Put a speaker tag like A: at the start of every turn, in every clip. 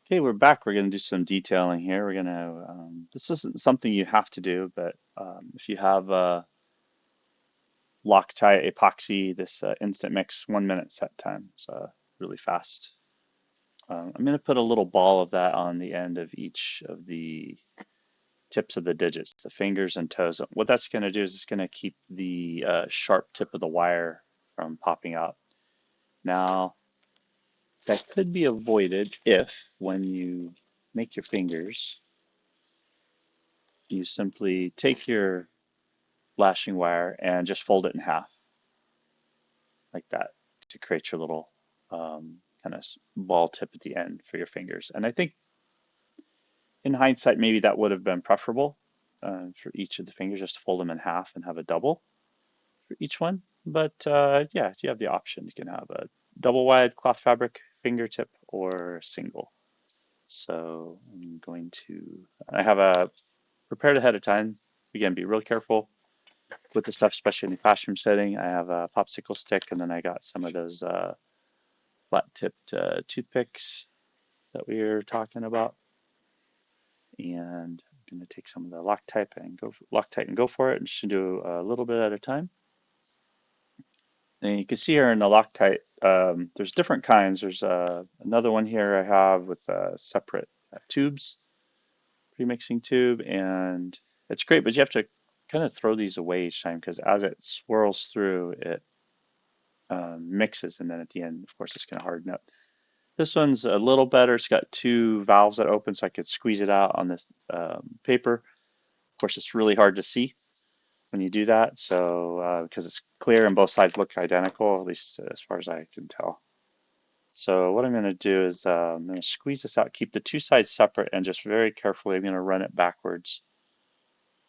A: Okay, we're back. We're going to do some detailing here. This isn't something you have to do, but if you have Loctite epoxy, this instant mix, 1 minute set time. So really fast. I'm going to put a little ball of that on the end of each of the tips of the digits, the fingers and toes. What that's going to do is it's going to keep the sharp tip of the wire from popping out. Now, that could be avoided if, when you make your fingers, you simply take your lashing wire and just fold it in half like that to create your little kind of ball tip at the end for your fingers. And I think in hindsight, maybe that would have been preferable for each of the fingers, just to fold them in half and have a double for each one. But yeah, you have the option. You can have a double wide cloth fabric fingertip or single. So I have a prepared ahead of time. Again, be real careful with the stuff, especially in the classroom setting. I have a popsicle stick, and then I got some of those flat-tipped toothpicks that we were talking about. And I'm going to take some of the Loctite and go for it. And just do a little bit at a time. And you can see here in the Loctite, there's different kinds. There's another one here I have with separate tubes, pre-mixing tube, and it's great, but you have to kind of throw these away each time because as it swirls through, it mixes, and then at the end, of course, it's going to harden up. This one's a little better. It's got two valves that open, so I could squeeze it out on this paper. Of course, it's really hard to see when you do that, so because it's clear and both sides look identical, at least as far as I can tell. So what I'm going to do is I'm going to squeeze this out, keep the two sides separate, and just very carefully I'm going to run it backwards.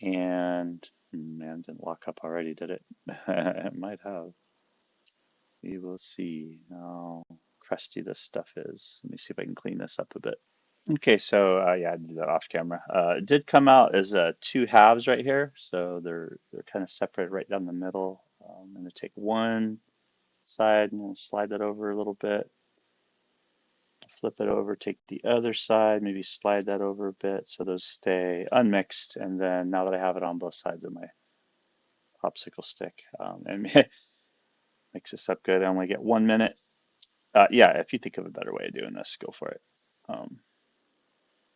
A: And man, didn't lock up already, did it? It might have. We will see how crusty this stuff is. Let me see if I can clean this up a bit. Okay, so yeah, I did that off camera. It did come out as two halves right here, so they're kind of separated right down the middle. I'm going to take one side and slide that over a little bit, flip it over, take the other side, maybe slide that over a bit so those stay unmixed. And then now that I have it on both sides of my popsicle stick, and mix this up good. I only get 1 minute. Yeah, if you think of a better way of doing this, go for it. Um,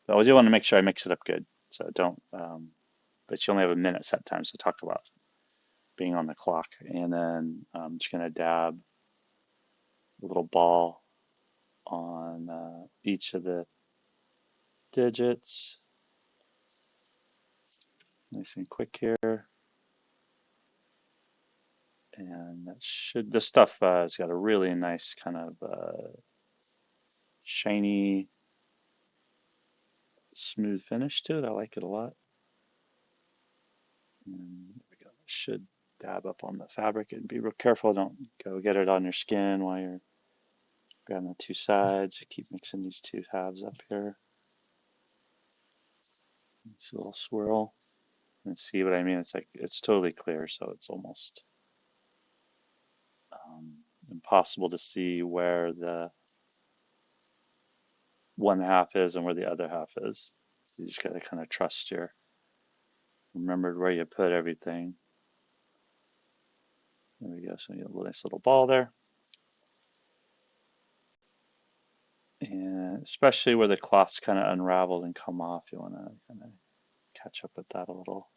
A: but I do want to make sure I mix it up good, so don't. But you only have a minute set time, so talk about being on the clock. And then I'm just gonna dab a little ball on each of the digits, nice and quick here. And this stuff has got a really nice kind of shiny, smooth finish to it. I like it a lot. And there we go. It should dab up on the fabric, and be real careful. Don't go get it on your skin while you're grabbing the two sides. Keep mixing these two halves up here. This little swirl. And see what I mean? It's like it's totally clear, so it's almost impossible to see where the one half is and where the other half is. You just got to kind of trust your remembered where you put everything. There we go. So you have a nice little ball there. And especially where the cloth's kind of unraveled and come off, you want to kind of catch up with that a little.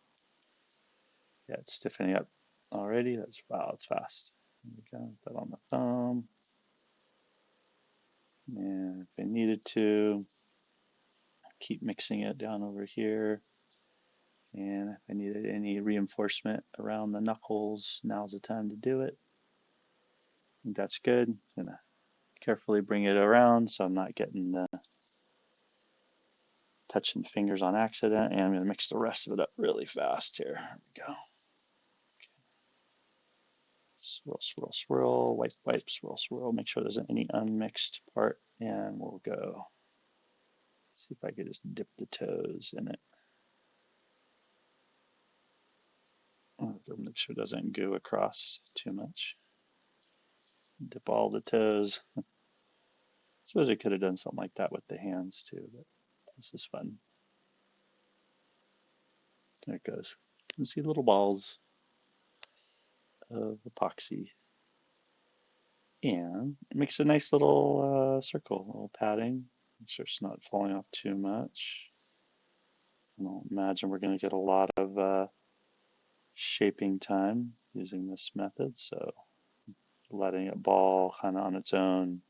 A: Yeah, it's stiffening up already. Wow, it's fast. There we go. Put that on the thumb. And if I needed to, keep mixing it down over here. And if I needed any reinforcement around the knuckles, now's the time to do it. I think that's good. I'm gonna carefully bring it around so I'm not getting touching fingers on accident. And I'm gonna mix the rest of it up really fast here. There we go. Swirl, swirl, swirl, wipe, wipe, swirl, swirl. Make sure there's any unmixed part, and we'll go. See if I could just dip the toes in it. Make sure it doesn't go across too much. Dip all the toes. suppose I could have done something like that with the hands too, but this is fun. There it goes. You see little balls of epoxy. And it makes a nice little circle, a little padding. Make sure it's not falling off too much. I don't imagine we're going to get a lot of shaping time using this method, so letting it ball kind of on its own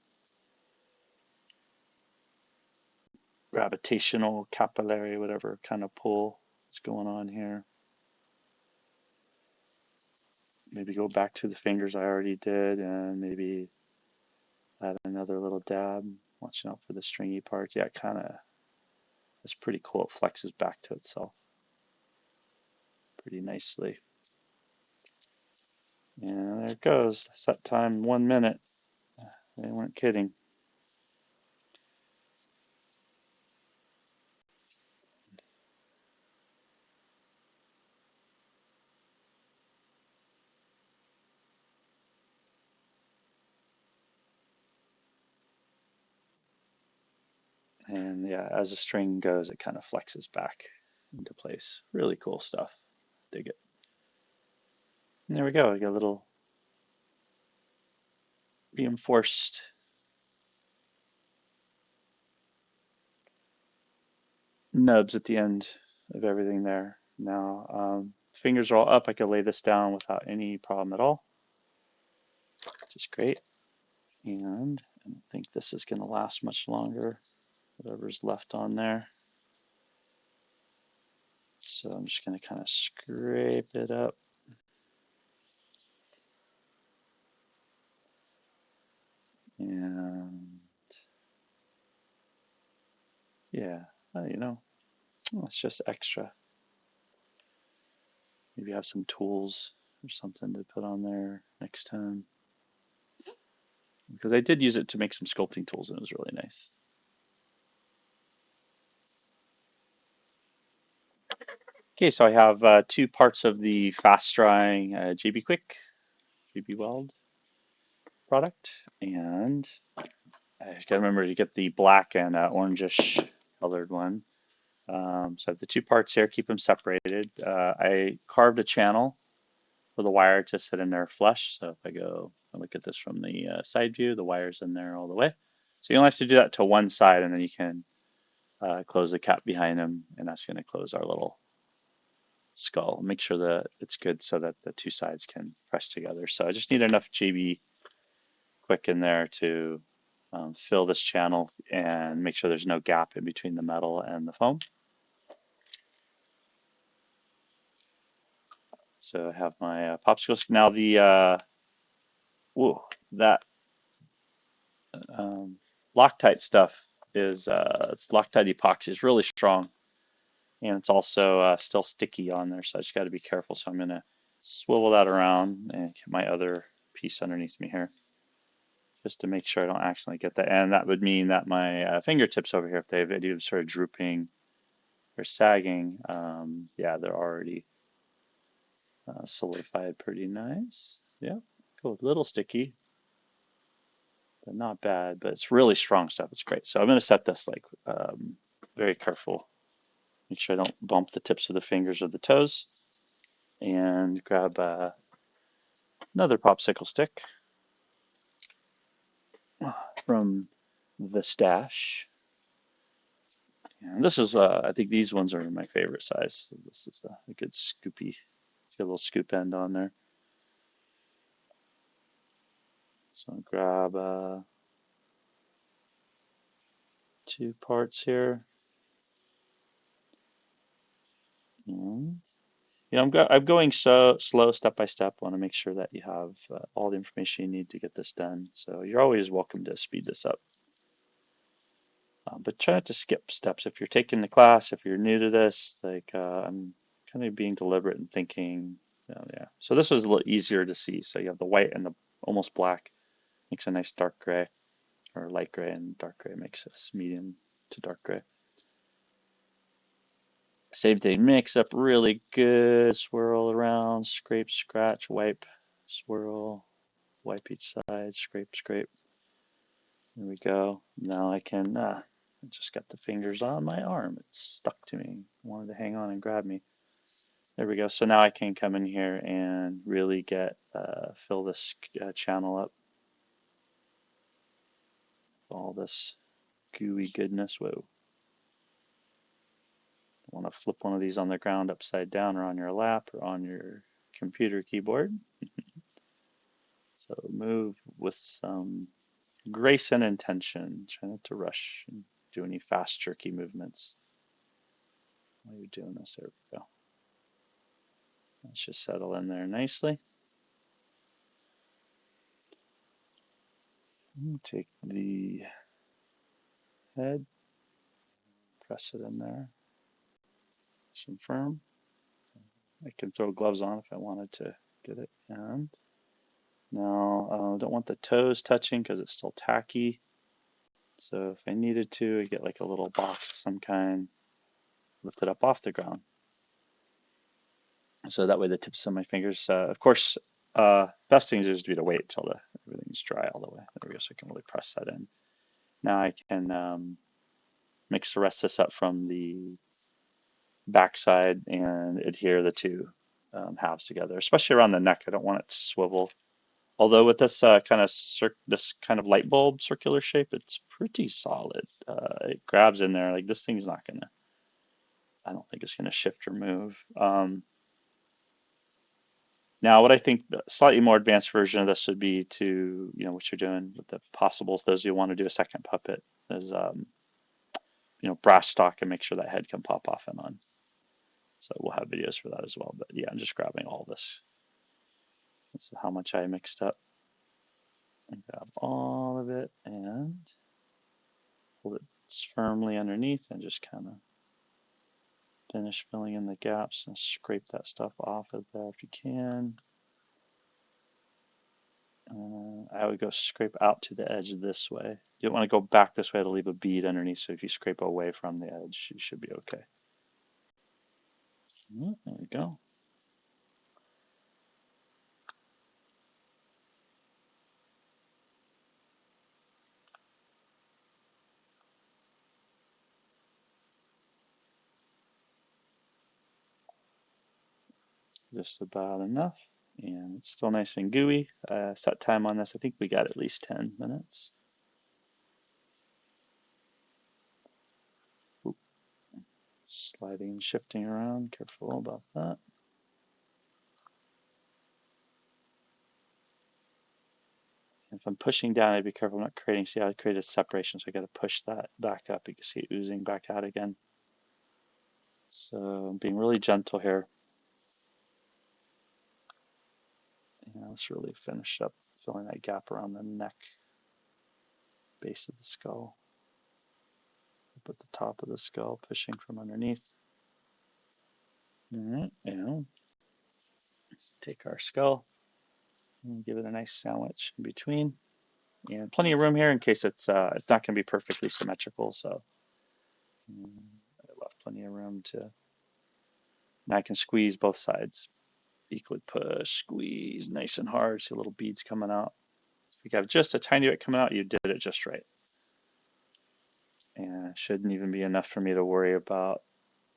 A: gravitational capillary, whatever kind of pull is going on here. Maybe go back to the fingers I already did and maybe add another little dab. Watching out for the stringy parts. Yeah, it kind of is pretty cool. It flexes back to itself pretty nicely. And there it goes. Set time 1 minute. They weren't kidding. And yeah, as the string goes, it kind of flexes back into place. Really cool stuff. Dig it. And there we go. We got a little reinforced nubs at the end of everything there. Now, fingers are all up. I could lay this down without any problem at all, which is great. And I don't think this is going to last much longer, whatever's left on there. So I'm just going to kind of scrape it up. And yeah, you know, it's just extra. Maybe have some tools or something to put on there next time. Because I did use it to make some sculpting tools and it was really nice. Okay, so I have two parts of the fast drying JB Quick, JB Weld product. And I gotta remember to get the black and orangish colored one. So I have the two parts here, keep them separated. I carved a channel for the wire to sit in there flush. So if I look at this from the side view, the wire's in there all the way. So you only have to do that to one side and then you can close the cap behind them and that's gonna close our little skull. Make sure that it's good so that the two sides can press together. So I just need enough JB Quick in there to fill this channel and make sure there's no gap in between the metal and the foam. So I have my popsicles. Now that Loctite stuff is it's Loctite epoxy. It's really strong and it's also still sticky on there. So I just got to be careful. So I'm going to swivel that around and get my other piece underneath me here, just to make sure I don't accidentally get that. And that would mean that my fingertips over here, if they've either sort of drooping or sagging, yeah, they're already solidified pretty nice. Yeah, cool. A little sticky, but not bad. But it's really strong stuff. It's great. So I'm going to set this like very careful. Make sure I don't bump the tips of the fingers or the toes. And grab another popsicle stick from the stash. And this is, I think these ones are my favorite size. So this is a good scoopy. It's got a little scoop end on there. So I'll grab two parts here. And I'm going so slow, step by step. Want to make sure that you have all the information you need to get this done. So you're always welcome to speed this up. But try not to skip steps. If you're taking the class, if you're new to this, like I'm kind of being deliberate and thinking, yeah. So this was a little easier to see. So you have the white and the almost black, makes a nice dark gray, or light gray, and dark gray makes this medium to dark gray. Same thing, mix up really good, swirl around, scrape, scratch, wipe, swirl, wipe each side, scrape, scrape. There we go. Now I can, I just got the fingers on my arm. It's stuck to me. Wanted to hang on and grab me. There we go. So now I can come in here and really fill this channel up with all this gooey goodness. Whoa. I want to flip one of these on the ground upside down or on your lap or on your computer keyboard. So move with some grace and intention. Try not to rush and do any fast, jerky movements while you're doing this. There we go. Let's just settle in there nicely. Take the head, press it in there, some firm. I can throw gloves on if I wanted to get it. And now I don't want the toes touching because it's still tacky. So if I needed to, I get like a little box of some kind, lift it up off the ground. So that way the tips of my fingers, of course, best thing is to be to wait until everything's dry all the way. There we go, so I can really press that in. Now I can mix the rest of this up from the backside and adhere the two halves together, especially around the neck. I don't want it to swivel. Although with this this kind of light bulb circular shape, it's pretty solid. It grabs in there. Like this thing's not gonna. I don't think it's gonna shift or move. Now, what I think the slightly more advanced version of this would be to, what you're doing with the possibles. Those who want to do a second puppet is, brass stock and make sure that head can pop off and on. So we'll have videos for that as well. But yeah, I'm just grabbing all this. This is how much I mixed up. And grab all of it and hold it firmly underneath and just kind of finish filling in the gaps and scrape that stuff off of there if you can. I would go scrape out to the edge this way. You don't want to go back this way to leave a bead underneath, so if you scrape away from the edge, you should be okay. There we go. Just about enough. And it's still nice and gooey. Set time on this. I think we got at least 10 minutes. Oop. Sliding and shifting around. Careful about that. If I'm pushing down, I'd be careful I'm not creating. See how I created a separation, so I got to push that back up. You can see it oozing back out again. So I'm being really gentle here. And let's really finish up filling that gap around the neck, base of the skull. Up at the top of the skull, pushing from underneath. All right, and take our skull and give it a nice sandwich in between. And plenty of room here in case it's not going to be perfectly symmetrical. So I left plenty of room to. Now I can squeeze both sides. Equally push, squeeze, nice and hard. See little beads coming out. If you have just a tiny bit coming out, you did it just right. And it shouldn't even be enough for me to worry about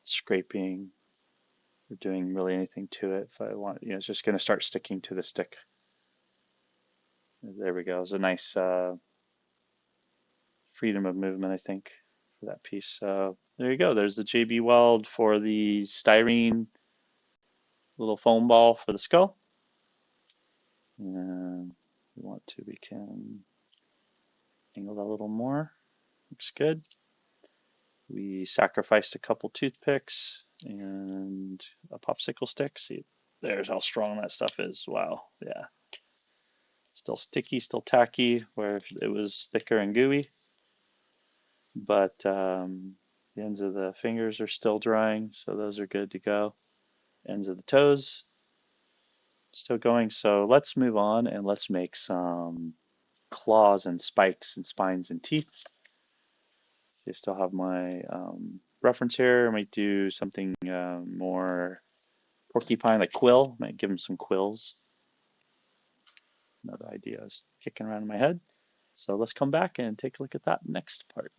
A: scraping or doing really anything to it. If I want, it's just going to start sticking to the stick. There we go. It's a nice freedom of movement, I think, for that piece. So there you go. There's the JB Weld for the styrene little foam ball for the skull. And if we want to, we can angle that a little more. Looks good. We sacrificed a couple toothpicks and a popsicle stick. See, there's how strong that stuff is. Wow, yeah. Still sticky, still tacky, where it was thicker and gooey. But the ends of the fingers are still drying, so those are good to go. Ends of the toes still going. So let's move on and let's make some claws and spikes and spines and teeth. So I still have my reference here. I might do something more porcupine, like quill. Might give him some quills. Another idea is kicking around in my head. So let's come back and take a look at that next part.